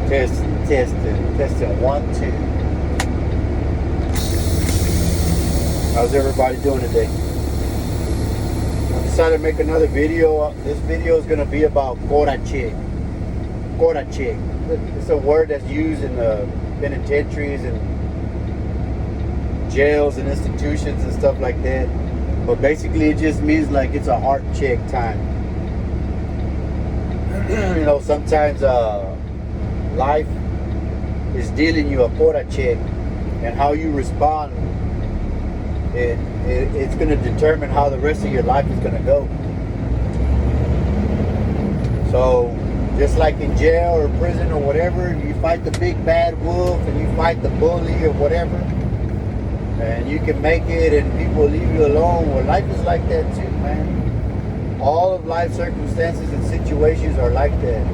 Testing 1, 2. How's everybody doing today? I decided to make another video. This video is going to be about corache. Corache. It's a word that's used in the penitentiaries and jails and institutions and stuff like that. But basically it just means like it's a heart check time. You know, sometimes life is dealing you a quota check, and how you respond, it's going to determine how the rest of your life is going to go. So just like in jail or prison or whatever, you fight the big bad wolf and you fight the bully or whatever, and you can make it and people leave you alone. Well, life is like that too, man. All of life circumstances and situations are like that.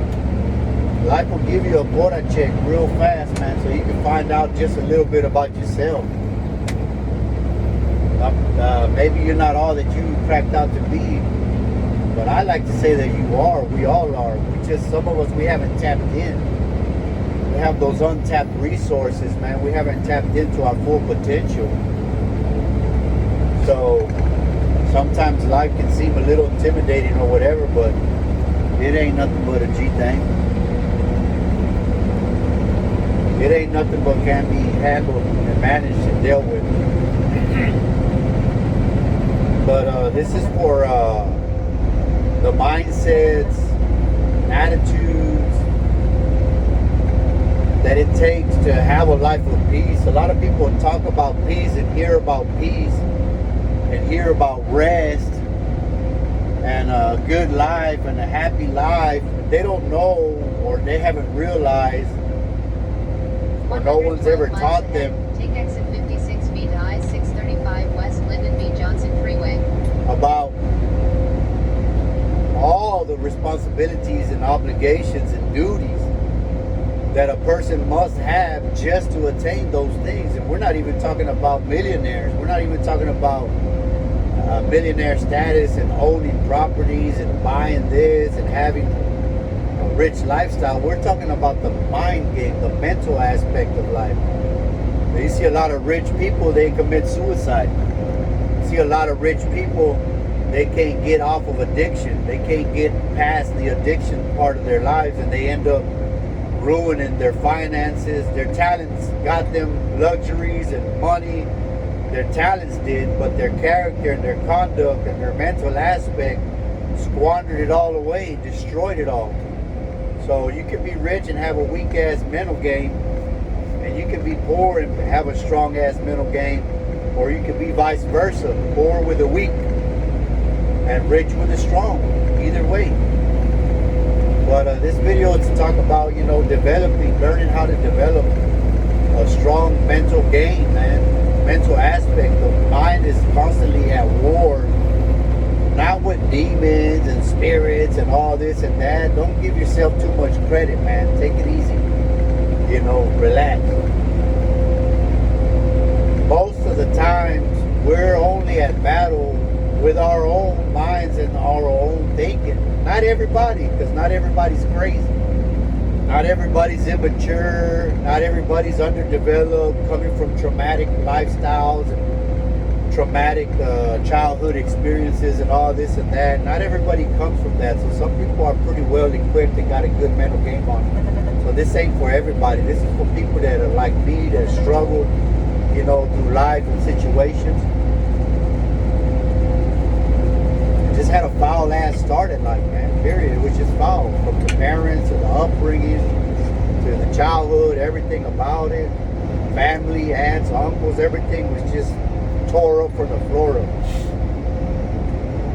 Life will give you a quota check real fast, man, so you can find out just a little bit about yourself. Maybe you're not all that you cracked out to be, but I like to say that you are. We all are. Some of us, we haven't tapped in. We have those untapped resources, man. We haven't tapped into our full potential. So sometimes life can seem a little intimidating or whatever, but it ain't nothing but a G thing. It ain't nothing but can be handled and managed and dealt with. But this is for the mindsets, attitudes that it takes to have a life of peace. A lot of people talk about peace and hear about peace and hear about rest and a good life and a happy life. They don't know, or they haven't realized, or no one's ever taught them. Take exit 56B to I-635 West Lyndon B. Johnson Freeway. About all the responsibilities and obligations and duties that a person must have just to attain those things. And we're not even talking about millionaires. We're not even talking about millionaire status and owning properties and buying this and having a rich lifestyle. We're talking about the mind game, the mental aspect of life. You see a lot of rich people, they commit suicide. You see a lot of rich people, they can't get off of addiction. They can't get past the addiction part of their lives, and they end up ruining their finances. Their talents got them luxuries and money. Their talents did, but their character and their conduct and their mental aspect squandered it all away, destroyed it all. So you can be rich and have a weak ass mental game, and you can be poor and have a strong ass mental game, or you can be vice versa, poor with a weak and rich with a strong. Either way. But this video is to talk about, you know, developing, learning how to develop a strong mental game, man. Mental aspect. The mind is constantly at war, not with demons and spirits and all this and that. Don't give yourself too much credit, man. Take it easy. You know, relax. Most of the times, we're only at battle with our own minds and our own thinking. Not everybody, because not everybody's crazy. Not everybody's immature. Not everybody's underdeveloped, coming from traumatic lifestyles and traumatic childhood experiences and all this and that. Not everybody comes from that. So some people are pretty well equipped and got a good mental game on them. So this ain't for everybody. This is for people that are like me, that struggle, you know, through life and situations. Just had a foul ass start in life, man. Period. It was just foul, from the parents to the upbringing to the childhood, everything about it. Family, aunts, uncles, everything was just tore up from the floor up.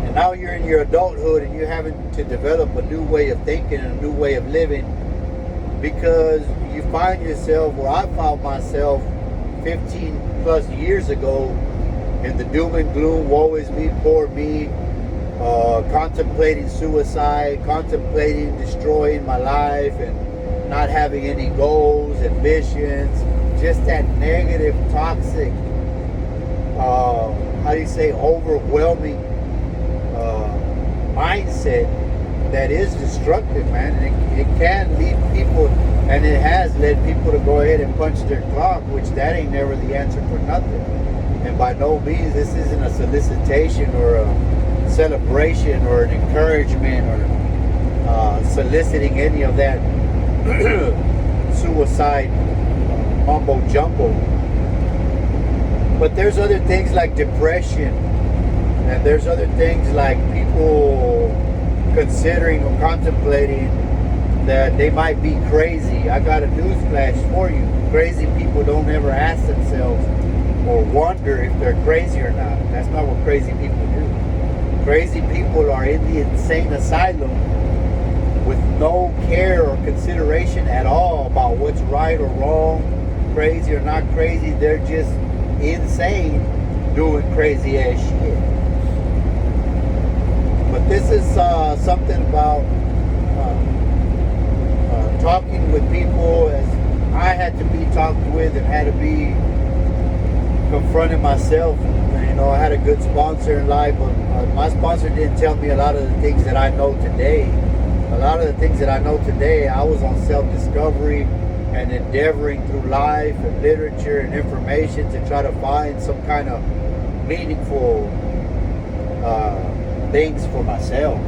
And now you're in your adulthood and you're having to develop a new way of thinking and a new way of living, because you find yourself, or I found myself 15 plus years ago, in the doom and gloom, woe is me, poor me, contemplating suicide, contemplating destroying my life, and not having any goals, ambitions, just that negative, toxic, overwhelming mindset that is destructive, man. And it can lead people And it has led people to go ahead and punch their clock, which that ain't never the answer for nothing. And by no means, this isn't a solicitation or a celebration or an encouragement or soliciting any of that suicide mumbo jumbo. But there's other things like depression, and there's other things like people considering or contemplating that they might be crazy. I got a newsflash for you. Crazy people don't ever ask themselves or wonder if they're crazy or not. That's not what crazy people do. Crazy people are in the insane asylum with no care or consideration at all about what's right or wrong, crazy or not crazy. They're just insane doing crazy ass shit. But this is something about talking with people as I had to be talked with and had to be confronted myself. You know, I had a good sponsor in life, but my sponsor didn't tell me a lot of the things that I know today. A lot of the things that I know today, I was on self-discovery and endeavoring through life and literature and information to try to find some kind of meaningful things for myself.